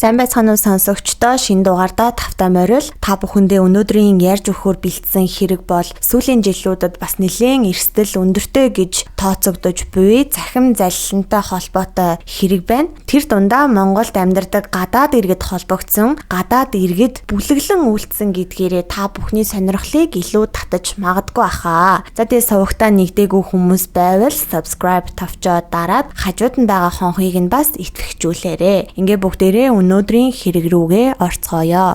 Сайн байцгаана уу сонсогчдоо, шинэ дугаардаа тавтай морил та бүхэндээ өнөөдрийн ярьж өгөхөөр бэлдсэн хэрэг бол сүүлийн жилүүдэд бас нэлээд эрсдэл өндөртэй гэж тооцогдож буй цахим залилантай холбоотой хэрэг байна. Тэр дундаа Монголд амьдардаг гадаад иргэд холбогдсон, гадаад иргэд бүлэглэн үйлдсэн гэдгээрээ та бүхний сонирхлыг илүү татаж магадгүй ахаа. За тэгээ сувагтаа нэгдээгүй хүмүүс байвал subscribe тавчаад дараад хажууд нь байгаа хонхыг нь бас итгэвчүүлээрэй. Ингээ бүгдээрээ өнөөдрийн хэрэг рүүгээ орцгоё.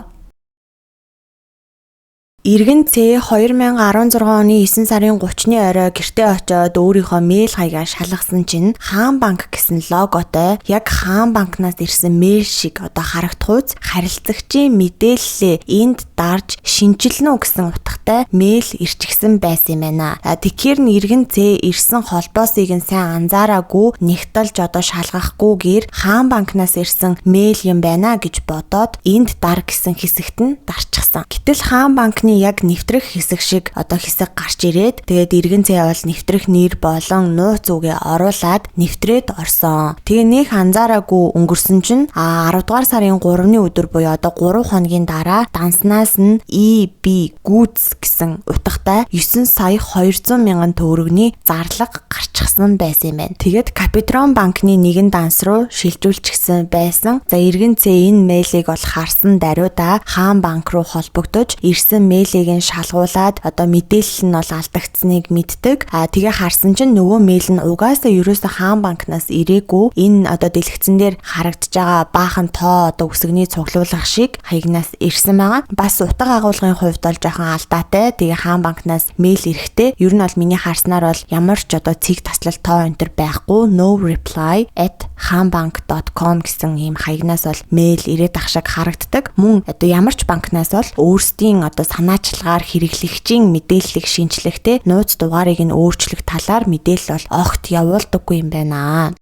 Иргэн Ц 2016 оны 9 сарын 30-ны орой гэртээ очиод өөрийнхөө мэйл хаягаа шалгасан чинь Хаан банк гэсэн логотой яг Хаан банкнаас ирсэн мэйл шиг харагдахуйц харилцагчийн мэдээллээ энд дарж шинжилнэ гэсэн утгатай мэйл ирчихсэн байсан юм байна. Тэгэхээр иргэн Ц ирсэн холбоосыг нь сайн анзаараагүй нэгтэлж шалгахгүйгээр Хаан банкнаас ирсэн мэйл юм байна гэж бодоод энд дар гэсэн хэсэгт нь дарчихсан. Гэтэл Хаан банкны яг нэвтрэх хэсэг шиг хэсэг гарч ирээд тэгээд иргэн Ц бол нэвтрэх нэр болон нууц үгээ оруулаад нэвтрээд орсон. Тэгээ нэх анзаараагүй өнгөрсөн чинь 10 дугаар сарын 3-ны өдөр буюу 3 хоногийн дараа данснаас нь EB Goods гэсэн утгатай 9 сая 200 мянган төгрөгийн зарлага гарчихсан байсан юм байна. Тэгээд Капитрон банкны нэгэн данс руу шилжүүлчихсэн байсан. За иргэн Ц энэ мэйлийг бол харсан даруйда Хаан банк руу холбогдож ирсэн мэйлийг нь шалгуулад мэдээлэл нь бол алдагдсныг мэддэг. Тэгээ харсан чинь нөгөө мэйл нь угаасаа ерөөсөө Хаан банкнаас ирээгүй. Энэ дэлгэцэн дээр харагдж байгаа баахан тоо үсэгний цуглуулга шиг хаягнаас ирсэн байгаа. Бас утга агуулгын хувьд бол жоохон алдаатай. Тэгээ Хаан банкнаас мэйл ирэхдээ ер нь бол миний харснаар бол ямар ч цэг таслал тоо энтер байхгүй no reply @haanbank.com гэсэн ийм хаягнаас бол мэйл ирээд ах шиг харагддаг. Мөн ямар ч банкнаас бол өөрсдийн санаачлагаар хэрэглэгчийн мэдээллийг шинжлэхдээ нууц дугаарыг нь өөрчлөх талаар мэдээлэл бол огт явуулдаггүй юм байна.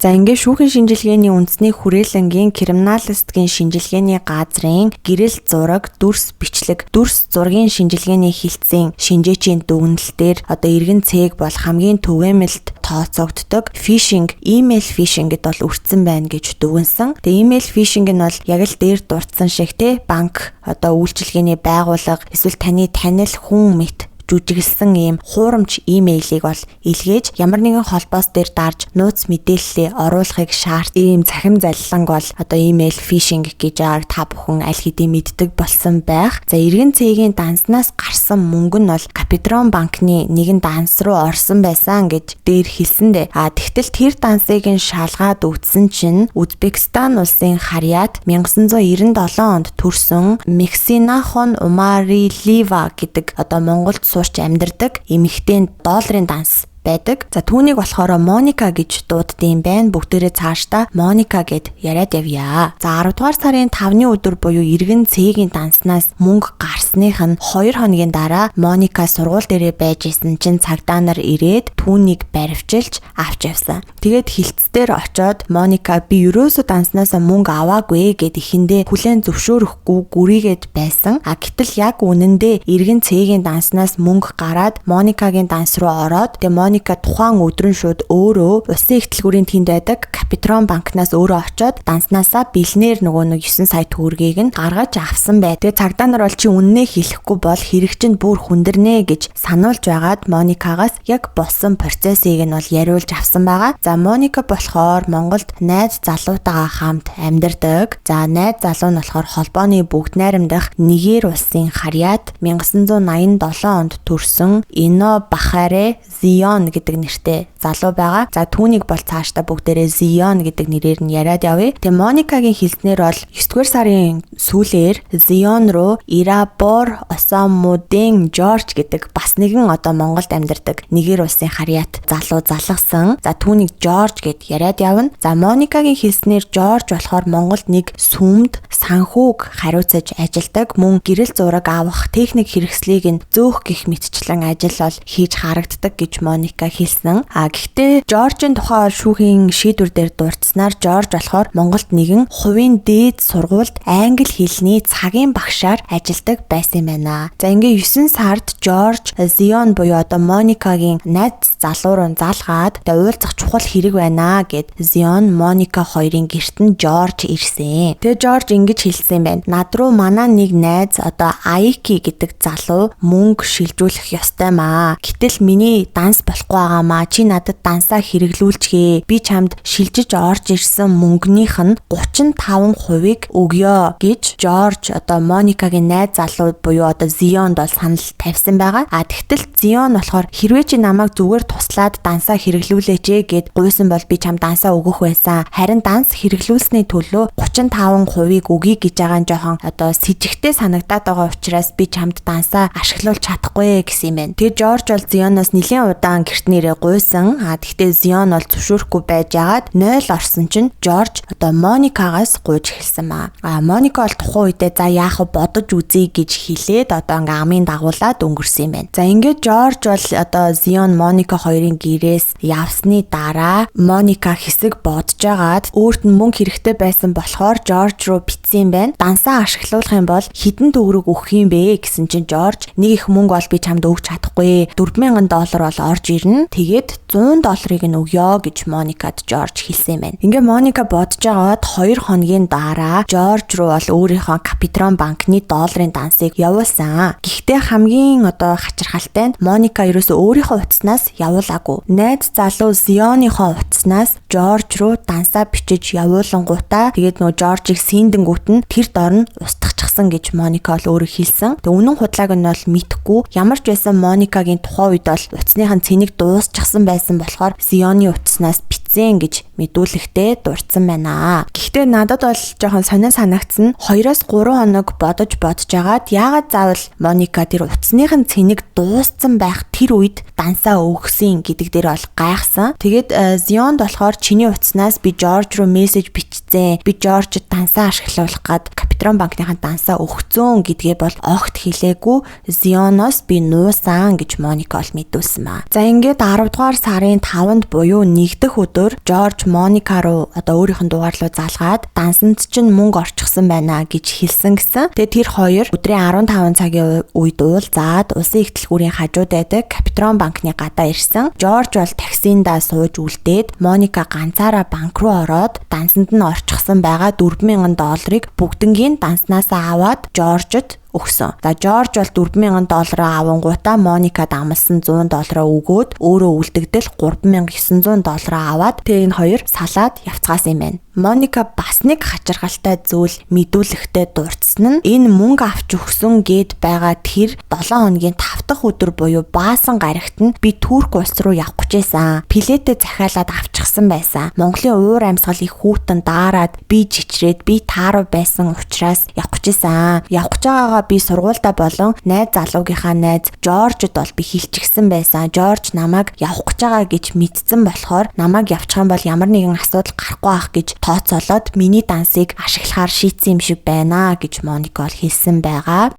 За ингээд шүүхийн шинжилгээний үндэсний хүрээлэнгийн криминалистикийн шинжилгээний газрын гэрэл зураг, дүрс бичлэг, дүрс зургийн шинжилгээний хилцээний шинжээчийн дүгнэлтээр иргэн Цэг бол хамгийн түгээмэлд тооцогддог фишинг, имэйл фишингд бол өртсөн байна гэж дүгнсэн. Тэгээ имэйл фишинг нь бол яг л дээр дурдсан шиг банк үйлчилгээний байгууллага эсвэл таны танил хүн мэт жүжиглсэн ийм хуурамч имэйлийг бол илгээж ямар нэгэн холбоос дээр дарж нууц мэдээллээ оруулахыг шаард. Ийм цахим залиланг бол имэйл фишинг гэж та бүхэн аль хэдийн мэддэг болсон байх. За иргэн Цэгийн данснаас гарсан мөнгө нь бол Капитрон банкны нэгэн данс руу орсон байсан гэж дээр хэлсэндээ. Тэгтэл тэр дансыг нь шалгаад үзсэн чинь Узбекистан улсын Харьяат 1997 онд төрсөн Мексинахон Умарилива гэдэг Монголд сурч амьдардаг эмэгтэй долларын данс байдаг. За түүнийг болохоор Моника гэж дууддсан байна. Бүгдээрээ цаашдаа Моника гэд яриад явъя. За 10 дугаар сарын 5-ны өдөр буюу иргэн Цэгийн данснаас мөнгө гарсных нь 2 хоногийн дараа Моника сургууль дээрээ байж исэн чинь цагдаа нар ирээд түүнийг баривчилж авч явсан. Тэгээд хилцээр очоод Моника би ерөөсөө данснаас мөнгө аваагүй гэд ихэндээ хүлээн зөвшөөрөхгүй гүрийгээд байсан. Гэтэл яг үнэндээ иргэн Цэгийн данснаас мөнгө гараад Моникагийн данс руу ороод Моника тухайн өдрөн шууд өөрөө улсын ихтлгүүрийн тэнд байдаг Капитрон банкнаас өөрөө очоод данснаасаа бэлнээр нөгөө 9 сая төгрөгийг нь гаргаж авсан бай. Тэгээ цагдаа нар бол чи үннээ хэлэхгүй бол хэрэг чинь бүр хүндэрнэ гэж сануулж байгаад Моникагаас яг болсон процессыг нь бол яриулж авсан байгаа. За Моника болохоор Монголд найз залуутайгаа хамт амьдардаг. За найз залуу нь болохоор холбооны бүгд найрамдах Нигер улсын Харьяат 1987 онд төрсөн Ино Бахаре Зион гэдэг нэртэй залуу байгаа. За түүнийг бол цаашдаа бүгдээрээ Зион гэдэг нэрээр нь яриад явъя. Тэгээ Моникагийн хэлснээр бол 9-р сарын сүүлээр Зион руу Ирабор Осамудын Жорж гэдэг бас нэгэн Монголд амьдардаг Нигер улсын Харьяат залуу залгасан. За түүнийг Жорж гэд яриад явна. За Моникагийн хэлснээр Жорж болохоор Монголд нэг сүмд санхүүг хариуцаж ажилдаг. Мөн гэрэл зураг авах техник хэрэгслийг нь зөөх гих мэтчлэн ажил бол хийж харагддаг гэж Моника Моника хэлсэн. Гэхдээ Жоржийн тухай бол шүүхийн шийдвэр дээр дурдсанаар Жорж болохоор Монголд нэгэн хувийн дээд сургуульд англи хэлний цагийн багшаар ажилладаг байсан юм байна. За ингээ 9 сард Жорж Зион буюу одоо Моникагийн найз залуу руу залгаад уулзах чухал хэрэг байна гэд Зион Моника хоёрын гэрт нь Жорж ирсэн. Тэгээ Жорж ингэж хэлсэн юм байна. Над руу манай нэг найз одоо Аики гэдэг залуу мөнгө шилжүүлэх ёстой маа. Гэтэл миний данс болохгүй байгаамаа. Чи надад дансаа хэрэглүүлчихээ. Би чамд шилжиж орж ирсэн мөнгөнийх нь 35%-ийг өгье гэж Жорж одоо Моникагийн найз залуу буюу одоо Зионд бол санал тавьсан байгаа. Тэгтэл Зион болохоор хэрвээ чи намайг зүгээр туслаад дансаа хэрэглүүлээч гэд гуйсан бол би чамд дансаа өгөх байсан. Харин данс хэрэглүүлсний төлөө 35%-ийг өгье гэж байгаа нь жоохон одоо с жигтэй санагдаад байгаа учраас би чамд дансаа ашиглуулж чадахгүй гэсэн юм байна. Тэгээ Жорж бол Зионоос нэлийн удаан гэрт нэрээ гуйсан. Тэгтээ Зион бол зөвшөөрөхгүй байжгаад 0 орсон чинь Жорж одоо Моникагаас гуйж эхэлсэн маа. Моника бол тухайн үедээ за яах вэ бодож үзье гэж хэлээд одоо ингээм амын дагуулад өнгөрсөн юм байна. За ингээд Жорж бол одоо Зион Моника хоёрын гэрээс явсны дараа Моника хэсэг бодожгаад өөрт нь мөнгө хэрэгтэй байсан болохоор Жорж руу битсэн юм байна. Дансаа ашиглуулах юм бол хэдэн төгрөг өгөх юм бэ гэсэн чинь Жорж нэг их мөнгө бол би чамд өгч чадахгүй. $4,000 бол орж ирнэ. Тэгээд $100 нь өгье гэж Моникад Жорж хэлсэн юм байна. Ингээ Моника бодож байгаад 2 хоногийн дараа Жорж руу бол өөрийнхөө Капитрон банкны долларын дансыг явуулсан. Гэхдээ хамгийн одоо хачирхалтай нь Моника ерөөсөө өөрийнхөө утаснаас явуулаагүй. Найз залуу Зионыхоо утаснаас Жорж руу дансаа бичиж явуулангуудаа тэгээд нөө Жоржийг сийдэнгүүт нь тэр дор нь устгахчихсан гэж Моника бол өөрөө хэлсэн. Тэг үнэн худлааг нь бол мэдхгүй. Ямар ч байсан Моникагийн тухайн үед бол утасныхын цэнийг дуусчихсан байсан болохоор Зионы утаснаас битсэн гэж мэдүүлэхтэй дурдсан байна. Гэхдээ надад бол жоохон сонио санагдсан. 2-3 хоног бодож байгаад яагаад заавал Моника тэр утасныхын цэнийг дууссан байх тэр үед дансаа өгсөн гэдэг дээр бол гайхсан. Тэгээд Зионд болохоор чиний утаснаас би Жорж руу мессеж бичсэн. Би Жоржд дансаа ашиглуулах гад Капитрон банкныхаа дансаа өгцөн гэдгээ бол огт хэлээгүй. Зионоос би нуусан гэж Моника бол мэдүүлсэн ба. За ингээд 10 дугаар сарын 5-нд буюу 1 дахь өдөр Жорж Моника руу одоо өөрийнх нь дугаар руу залгаад дансанд чинь мөнгө орчихсон байна гэж хэлсэн гэсэн. Тэгээд тэр хоёр өдрийн 15 цагийн үед уулзаад улсын их дэлгүүрийн хажууд байдаг Капитрон банкны гадаа ирсэн. Жорж бол таксиндаа сууж үлдээд Моника ганцаараа банк руу ороод дансанд нь орчихсон байгаа $4,000-ыг бүгднгийн данснасаа аваад Жоржд өгсөн. За Жорж бол $4,000 авангуудаа Моникад амлсан $100 өгөөд өөрөө үлдэгдэл $3,900 аваад тэгээ энэ хоёр салаад явцгаасан юм байна. Моника бас нэг хачиргалтай зүйл мэдүүлэхтэй дурдсан нь энэ мөнгө авч өгсөн гэд байгаа тэр 7 хоногийн 5 дахь өдөр буюу баасан гарагт нь би Турк улс руу явах гэжсэн. Плетэ захиалаад авчихсан байсан. Монголын уур амьсгал их хүүтэн даарад би жичрээд би тааруу байсан учраас явах гэжсэн. Явах гэж байгаагаа би сургуультай болон найз залуугийнхаа найз Жоржд бол би хэлчихсэн байсан. Жорж намайг явах гэж байгаа гэж мэдсэн болохоор намайг явчих юм бол ямар нэгэн асуудал гарахгүй байх гэж тооцоолоод миний дансыг ашиглахаар шийдсэн юм шиг байна гэж Моника бол хэлсэн байгаа.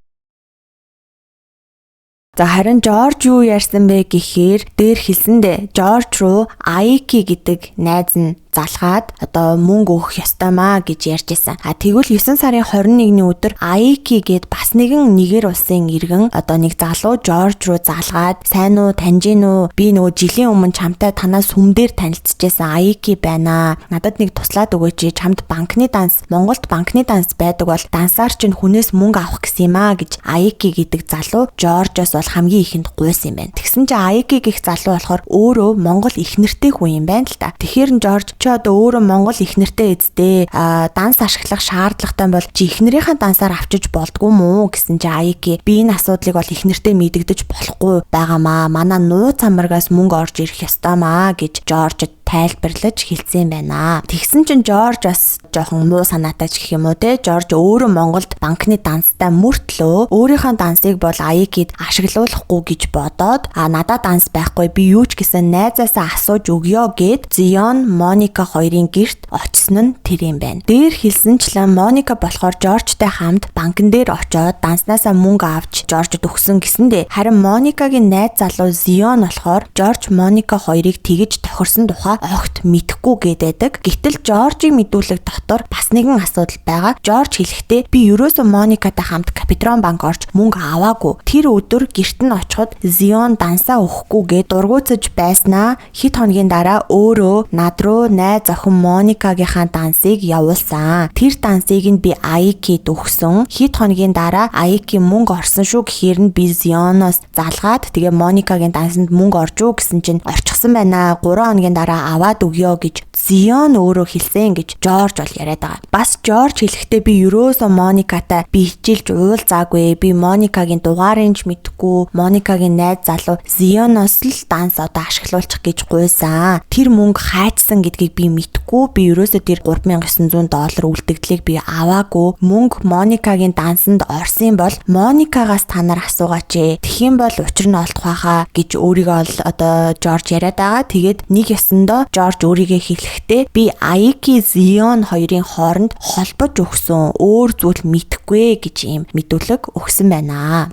За харин Жорж юу ярьсан бэ гэхээр дээр хэлсэндээ Жорж руу Аики гэдэг найз нь залгаад одоо мөнгө өгөх ёстой маа гэж ярьж исэн. Тэгвэл 9 сарын 21-ний өдөр Аики гээд бас нэгэн Нигер улсын иргэн одоо нэг залуу Жорж руу залгаад сайн уу таньж гин үү би нөгөө жилийн өмнө чамтай танаас сүмдэр танилцчихсан Аики байна. Надад нэг туслаад өгөөч чамд банкны данс Монголд банкны данс байдаг бол дансаар чинь хүнээс мөнгө авах гэсэн юм аа гэж Аики гэдэг залуу Жоржоос бол хамгийн ихэнд гуйсан юм байна. Тэгсэн чинь Аики гэх залуу болохоор өөрөө Монгол их нэртэй хүн юм байна л та. Тэгэхээр Жорж чи одоо өөрөө Монгол их нэртэй эзтэй данс ашиглах шаардлагатай бол чи их нэрийнхээ дансаар авчиж болдгоо мүү гэсэн чи Аики би энэ асуудлыг бол их нэртэй мэдэгдэж болохгүй байгаамаа. Манай нууц хамрагаас мөнгө орж ирэх ёстой маа гэж Жоржд тайлбарлаж хэлсэн байна. Тэгсэн чинь Жорж бас жоохон муу санаатай ч гэх юм уу те. Жорж өөрөө Монголд банкны данстай мөртлөө өөрийнхөө дансыг бол Аикид ашиглуулахгүй гэж бодоод надад данс байхгүй би юу ч гэсэн найзаасаа асууж өгье гэд Зион Моника хоёрын гэрт очсон нь тэр юм байна. Дээр хэлсэнчлэн Моника болохоор Жоржтой хамт банкн дээр очоод данснасаа мөнгө авч Жоржд өгсөн гэсэндээ харин Моникагийн найз залуу Зион болохоор Жорж Моника хоёрыг тэгж тохирсон тухай огт мэдэхгүй гэдэг. Гэтэл Жоржийг мэдүүлэх дотор бас нэгэн асуудал байгаа. Жорж хэлэхдээ би ерөөсөө Моникатай хамт Капитрон банк орж мөнгө аваагүй. Тэр өдөр гэрт нь очиход Зион дансаа өгөхгүйгээ дургуутсаж байснаа. Хэд хоногийн дараа өөрөө над руу найз охин Моникагийнхаа дансыг явуулсан. Тэр дансыг нь би Аикид өгсөн. Хэд хоногийн дараа Аики мөнгө орсон шүү гэхээр нь би Зионоос залгаад тэгээ Моникагийн дансанд мөнгө орж уу гэсэн чинь орчихсон байна. 3 хоногийн дараа аваад өгье гэж Зион өөрөө хэлсэн гэж Жорж бол яриад байгаа. Бас Жорж хэлэхдээ би ерөөсөө Моникатай би хичээлж уулзаагүй. Би Моникагийн дугаарыг ч мэдэхгүй. Моникагийн найз залуу Зионоос л данс одоо ашиглуулчих гэж гуйсан. Тэр мөнгө хайчсан гэдгийг би мэдэхгүй. Би ерөөсөө тэр $3900 үлдэгдлийг би аваагүй. Мөнгө Моникагийн дансанд орсон бол Моникагаас та нар асуугаач. Тэгхийн бол учир нь олдох байхаа гэж өөрийгөө л одоо Жорж яриад байгаа. Тэгээд нэг ёсондоо Жорж өөрийгөө хэлэхдээ би Аики Зион хоёрын хооронд холбож өгсөн өөр зүйл мэдэхгүй гэж юм мэдүүлэг өгсөн байна.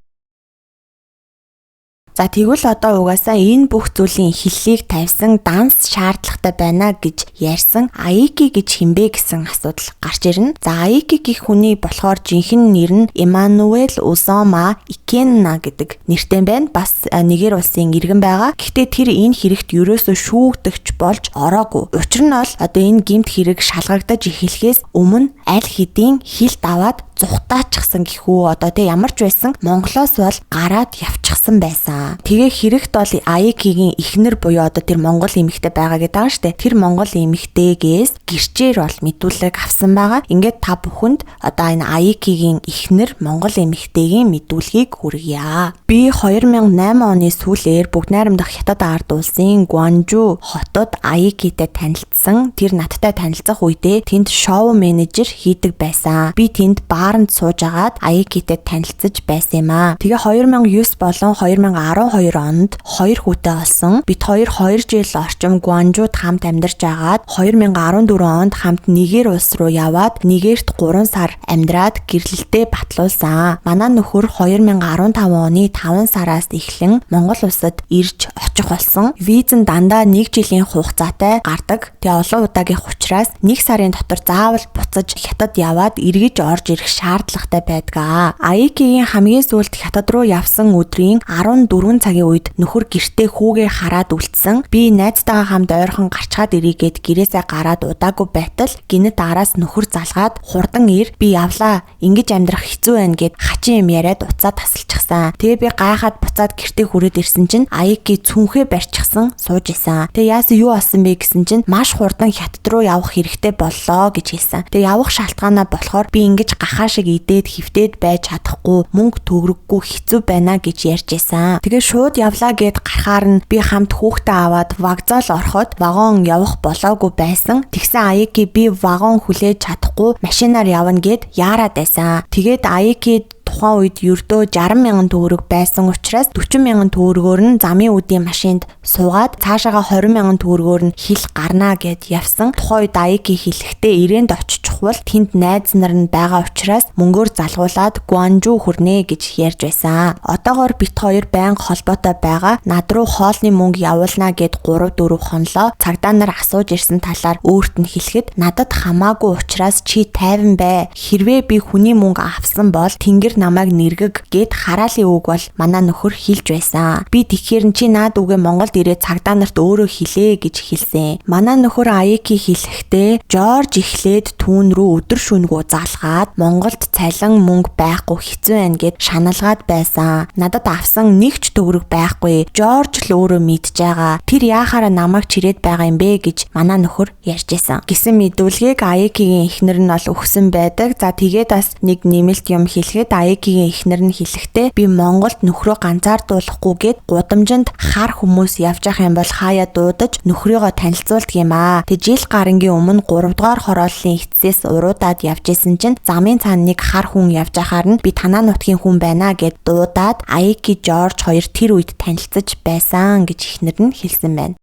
За тэгвэл одоо угаасаа энэ бүх зүйлийн хэллийг тавьсан данс шаардлагатай байна гэж ярьсан Аики гэж хинбэ гэсэн асуудал гарч ирнэ. За Аики гэх хүний болохоор жинхэнэ нэр нь Эммануэль Узома Икенна гэдэг нэртэй байна. Бас Нигер улсын иргэн байгаа. Гэхдээ тэр энэ хэрэгт ерөөсөө шүүгдэгч болж ороогүй. Учир нь бол одоо энэ гэмт хэрэг шалгагдаж эхлэхээс өмнө аль хэдийн хилд аваад зүхтаачихсан гэхүү одоо тэ ямар ч байсан Монголоос бол гараад явчихсан байсан. Тэгээ хэрэгт бол Аикигийн эхнэр буюу одоо тэр Монгол эмэгтэй байгаа гэдэг байгаа штэ. Тэр Монгол эмэгтэйгээс гэрчээр бол мэдүүлэг авсан байгаа. Ингээд та бүхэнд одоо энэ Аикигийн эхнэр Монгол эмэгтэйгийн мэдүүлгийг хүргье. Би 2008 оны сүүлээр Бүгд найрамдах Хятад ард улсын Гуанжу хотод Аикитэй танилцсан. Тэр надтай танилцах үедээ тэнд шоу менежер хийдэг байсан. Би тэнд бааранд суужгаад Аикитэй танилцаж байсан юм аа. Тэгээ 2009 болон 2012 онд 2 хүүтэй болсон. Бид 2 жил орчим Гуанжууд хамт амьдарч агаад 2014 онд хамт Нигер улс руу яваад Нигерт 3 сар амьдраад гэрлэлтэд батлуулсан. Манай нөхөр 2015 оны 5 сараас эхлэн Монгол улсад ирж очих болсон. Виз нь дандаа 1 жилийн хугацаатай гардаг. Тэгээ олон удаагийн учраас 1 сарын дотор заавал буцаж Хятад яваад эргэж орж ирэх шаардлагатай байдаг. Аикигийн хамгийн сүүлд Хятад руу явсан өдрийн 14 цагийн үед нөхөр гэртээ хүүгээ хараад үлдсэн. Би найзтайгаа хамт ойрхон гарчгаад ирийгээд гэрээсээ гараад удаагүй байтал гинэт араас нөхөр залгаад хурдан ир би явлаа. Ингэж амьдрах хэцүү байна гэд хачин юм яриад уцаа тасалчихсан. Тэгээ би гайхаад буцаад гэртээ хүрээд ирсэн чинь Аики цүнхээ барьчихсан сууж исэн. Тэгээ яасан юу болсон бэ гэсэн чинь маш хурдан Хятад руу явах хэрэгтэй боллоо гэж хэлсэн. Тэгээ явах шалтгаанаа болохоор би ингэж гахаа шиг идээд хөвтөөд байж чадахгүй мөнгө төгрөггүй хэцүү байна гэж ярьж исэн. Тэгээ шууд явлаа гэд гарахаар нь би хамт хүүхдээ аваад вокзал ороход вагон явах болоогүй байсан. Тэгсэн Аики би вагон хүлээж чадахгүй машинаар явна гэд яарад байсан. Тэгээд Аики тухайн үед ердөө 60,000 төгрөг байсан учраас 40,000 төгрөгөөр нь замын үдийн машинд суугаад цаашаага 20,000 төгрөгөөр нь хил гарнаа гэд явсан. Тухайн үед Аики хэлэхдээ ирээнд очих бол тэнд найз нар нь байгаа учраас мөнгөөр залгуулад Гуанжу хүрнэ гэж ярьж байсан. Одоогоор бит хоёр байнга холбоотой байгаа. Над руу хоолны мөнгө явуулнаа гэд 3-4 хонлоо цагдаа нар асууж ирсэн талаар өөрт нь хэлэхэд надад хамаагүй учраас чи тайван бай. Хэрвээ би хүний мөнгө авсан бол тэнгэр намайг нэргэг гэд хараалын үг бол манай нөхөр хэлж байсан. Би тэгэхээр чи наад үгээ Монголд ирээд цагдаа нарт өөрөө хэлээ гэж хэлсэн. Манай нөхөр Аики хэлэхдээ Жорж эхлээд түүн рүү өдөр шөнөгөө залгаад Монголд цалин мөнгө байхгүй хэцүү байна гэд шаналгаад байсан. Надад авсан нэг ч төгрөг байхгүй. Жорж л өөрөө мэдж байгаа. Тэр яахаараа намайг чирээд байгаа юм бэ гэж манай нөхөр ярьж байсан. Гэсэн мэдүүлгийг Аикигийн эхнэр нь бол өгсөн байдаг. За тэгээд бас нэг нэмэлт юм хэлэхэд Аякигийн эхнэр нь хэлэхдээ би Монголд нөхрөө ганцаардуулахгүйгээд гудамжинд хар хүмүүс явж ах юм бол хаяа дуудаж нөхрийгөө танилцуулдаг юм аа. Тэг жил гарангийн өмнө 3 дугаар хорооллын эцсээс уруудаад явж исэн чинь замын цаана нэг хар хүн явж ахаар нь би танаа нутгийн хүн байна гэд дуудаад Аяки Жорж хоёр тэр үед танилцаж байсан гэж эхнэр нь хэлсэн байна.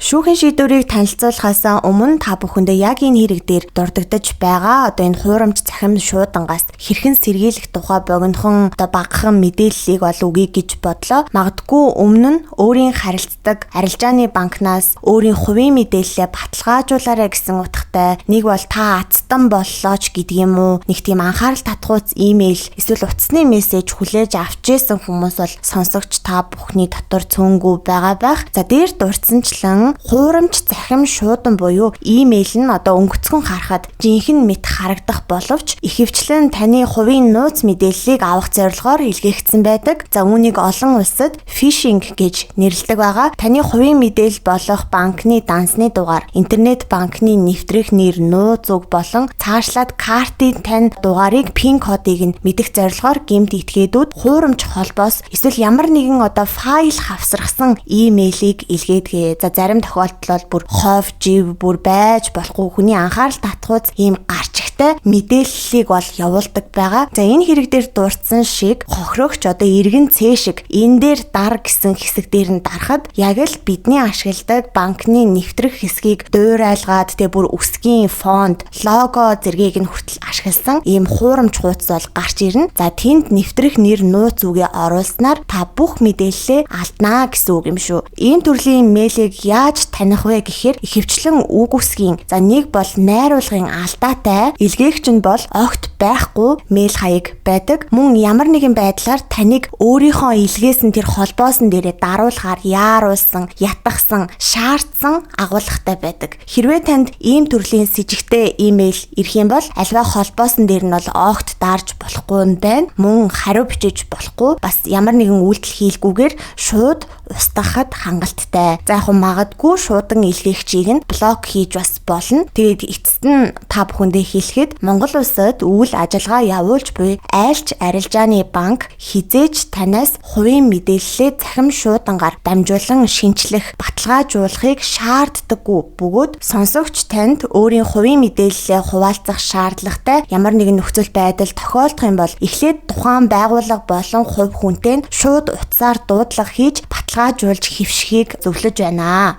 Шүүхийн шийдвэрийг танилцуулахаас өмнө та бүхэндээ яг энэ хэрэг дээр дурддагдж байгаа энэ хуурамч захим шуудангаас хэрхэн сэргийлэх тухай богинохон багахан мэдээллийг бол өгье гэж бодлоо. Магадгүй өмнө нь өөрийн харилцдаг арилжааны банкнаас өөрийн хувийн мэдээлэлээ баталгаажуулаарай гэсэн утгатай нэг бол та ацтан боллоо ч гэдэг юм уу, нэг тийм анхаарал татгууц имэйл эсвэл утасны мессеж хүлээж авч исэн хүмүүс бол сонсогч та бүхний дотор цөөнгүй байгаа байх. За дээр дурдсанчлан хуурамч захим шуудан буюу имэйл нь өнгөцгөн харахад жинхэнэ мэт харагдах боловч ихэвчлэн таны хувийн нууц мэдээллийг авах зорилгоор илгээгдсэн байдаг. За үүнийг олон улсад фишинг гэж нэрлэдэг байгаа. Таны хувийн мэдээлэл болох банкны дансны дугаар, интернет банкны нэвтрэх нэр, нууц үг болон цаашлаад картын тань дугаарыг пин кодыг нь мэдэх зорилгоор гэмт этгээдүүд хуурамч холбоос эсвэл ямар нэгэн файл хавсрахсан имэйлийг илгээдэг. За зарим тохиолдолд бүр хов жив бүр байж болохгүй хүний анхаарал татгууц ийм гарчигтай мэдээллийг бол явуулдаг байгаа. За энэ хэрэг дээр дурдсан шиг хохирогч эргэн цэшиг энэ дээр дар гэсэн хэсэг дээр нь дарахад яг л бидний ашигладаг банкны нэвтрэх хэсгийг дуурайлгаад бүр үсгийн фонд, лого зэргийг нь хүртэл ашигласан ийм хуурамч хуудас бол гарч ирнэ. За тэнд нэвтрэх нэр, нууц үгээ оруулснаар та бүх мэдээллээ алднаа гэсэн үг юм шүү. Ийм төрлийн мэйлийг яаж таних вэ гэхээр ихэвчлэн үг үсгийн нэг бол найруулгын алдаатай, илгээгч нь бол огт байхгүй мэйл хаяг байдаг. Мөн ямар нэгэн байдлаар таныг өөрийнхөө илгээсэн тэр холбоосон дээрээ даруулахаар яаруулсан, ятгахсан, шаардсан агуулгатай байдаг. Хэрвээ танд ийм төрлийн с жигтэй имэйл ирэх юм бол альва холбоосон дээр нь бол огт дарж болохгүй байна. Мөн хариу бичиж болохгүй, бас ямар нэгэн үйлдэл хийлгүүгээр шууд устгахад хангалттай. За яг магадгүй шуудан илгээгчийг нь блок хийж бас болно. Тэгээд эцэст нь та бүхэндээ хэлэхэд Монгол улсад үйл ажиллагаа явуулж буй айлч арилжааны банк хизээж танаас хувийн мэдээллээ захим шуудангаар дамжуулан шинчлэх, баталгаажуулахыг шаарддаггүй. Бөгөөд сонсогч танд өөрийн хувийн мэдээллээ хуваалцах шаардлагатай ямар нэгэн нөхцөл байдал тохиолдох юм бол эхлээд тухайн байгууллага болон хувь хүнтэй нь шууд утсаар дуудлага хийж баталгаажуулж хэвшихийг зөвлөж байна.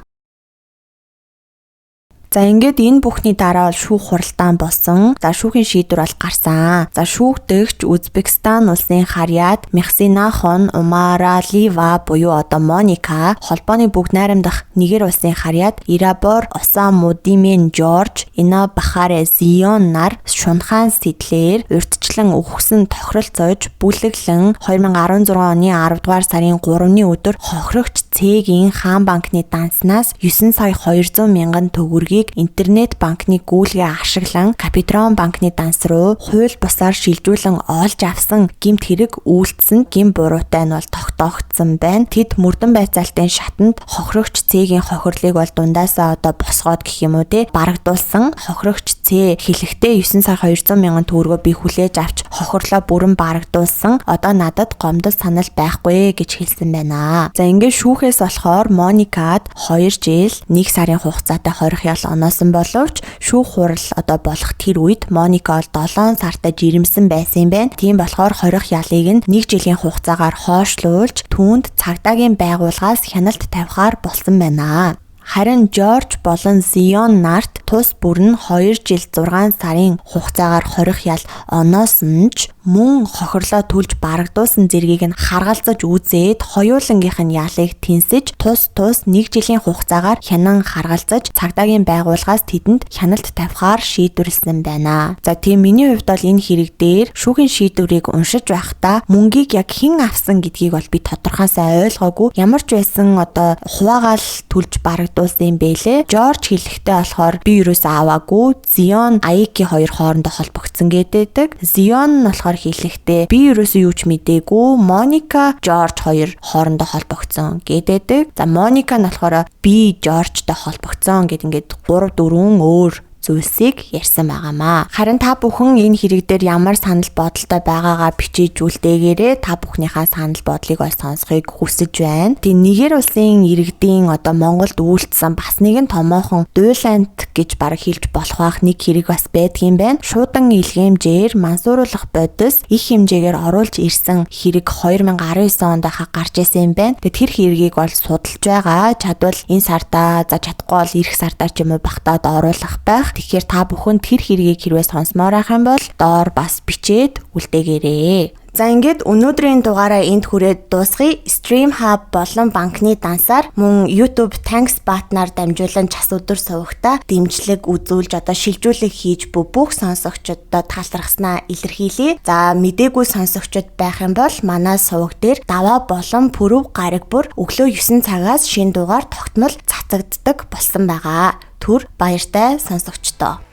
За ингээд энэ бүхний дараа бол шүүх хуралдаан болсон. За шүүхийн шийдвэр бол гарсан. За шүүгдэгч Узбекистан улсын харьяат Мехсинахон Умаралива буюу Моника, холбооны бүгд найрамдах Нигер улсын харьяат Ирабор Осамудимен Жорж, Ина Бахаре Зион нар шунхаан сэтлэр урьдчилан өгсөн тохиролцоож бүлэглэн 2016 оны 10 дугаар сарын 3-ны өдөр хохирогч Цэгийн хаан банкны данснаас 9 сая 200 мянган төгрөгийг интернет банкны гүйлгээ ашиглан Капитрон банкны данс руу хууль бусаар шилжүүлэн олж авсан гэмт хэрэг үйлдсэн гин буруутай нь бол тогтоогдсон байна. Тэд мөрдөн байцаалтын шатанд хохирогч Цэгийн хохирлыг бол дундаасаа босгоод гэх юм уу барагдуулсан. Хохирогч Цэ хэлэхдээ 9 сая 200 мянган төгрөгөө би хүлээж авч хохирлоо бүрэн барагдуулсан. Одоо надад гомдол санал байхгүй гэж хэлсэн байна. За ингээд шүүхээс болохоор Моникад 2 жил 1 сарын хугацаатай хорих ял оноосон боловч шүүх хурал болох тэр үед Моника 7 сартаа жирэмсэн байсан юм байна. Тийм болохоор хорих ялыг нь 1 жилийн хугацаагаар хойшлуулж түүнд цагдаагийн байгууллагаас хяналт тавихаар болсон байна. Харин Жорж болон Зион нарт тус бүр нь 2 жил 6 сарын хугацаагаар хорих ял оноосон ч мөн хохирлоо түлж барагдуулсан зэргийг нь харгалзаж үзээд хоёулангийнх нь ялыг тэнсэж тус 1 жилийн хугацаагаар хянан харгалзаж цагдаагийн байгууллагаас тэдэнд хяналт тавихаар шийдвэрлсэн байна. За тийм миний хувьд бол энэ хэрэг дээр шүүхийн шийдвэрийг уншиж байхдаа мөнгийг яг хэн авсан гэдгийг бол би тодорхойсоо ойлгоогүй. Ямар ч байсан хуваагаал түлж барагдуулсан юм бэлээ. Жорж хэлэхдээ болохоор би юусаа аваагүй. Зион Аяки хоёр хоорондоо холбогдсон гэдэг. Зион нь болохоор хэлэхдээ би ерөөсөө юу ч мэдээгүй. Моника, Жорж хоёр хоорондоо холбогдсон гэдэг. За Моника нь болохоор би Жоржтой холбогдсон гэд ингээд 3-4 өөр зүйлсийг ярьсан байгаамаа. Харин та бүхэн энэ хэрэг дээр ямар санал бодолтой байгаагаа бичиж үлдээгээрэй. Та бүхнийхээ санал бодлыг олж сонсохыг хүсэж байна. Тэгээ Нигер улсын иргэдийн Монголд үйлдсэн бас нэгэн томоохон дуйлант гэж бараг хэлж болох бах нэг хэрэг бас байдгийн байна. Шуудан илгээмжээр мансууруулах бодис их хэмжээгээр оруулж ирсэн хэрэг 2019 онд гарч ирсэн юм байна. Тэгээ тэр хэргийг бол судалж байгаа. Чадвал энэ сартаа чадахгүй бол эх сартаа ч юм уу багтаад оруулах байх. Тэгэхээр та бүхэн тэр хэргийг хэрвээ сонсомоор байх юм бол доор бас бичээд үлдээгээрэй. За ингээд өнөөдрийн дугаараа энд хүрээд дуусгая. Stream Hub болон банкны дансаар мөн YouTube Thanks Button-аар дамжуулан час өдөр сувагтаа дэмжлэг үзүүлж шилжүүлэг хийж бүх сонсогчдод таалрахснаа илэрхийлье. За мдээгүй сонсогчд байх юм бол манай суваг дээр даваа болон пүрэв гараг бүр өглөө 9 цагаас шинэ дугаар тогтмол цацагддаг болсон байгаа. Түр баяртай сонсогчдоо.